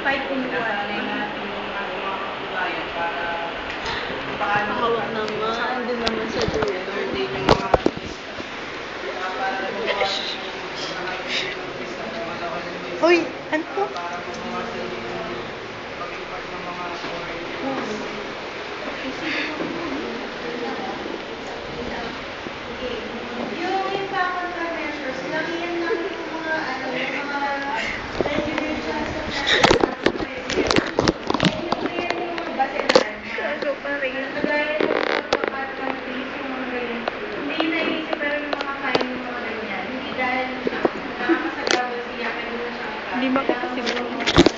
Five in one. Hawak naman. Doon naman sa dulo. Hoy, ano to? Yung countermeasures, lagyan lang yung mga resolutions sa yung basehan. Gago pa rin. Kagaya yung pagpapatranslate yung mga ganyan. Hindi naisip pero yung mga kain yung mga ganyan. Hindi dahil nakakasagabal siya, pero na siya. Hindi makita siguro.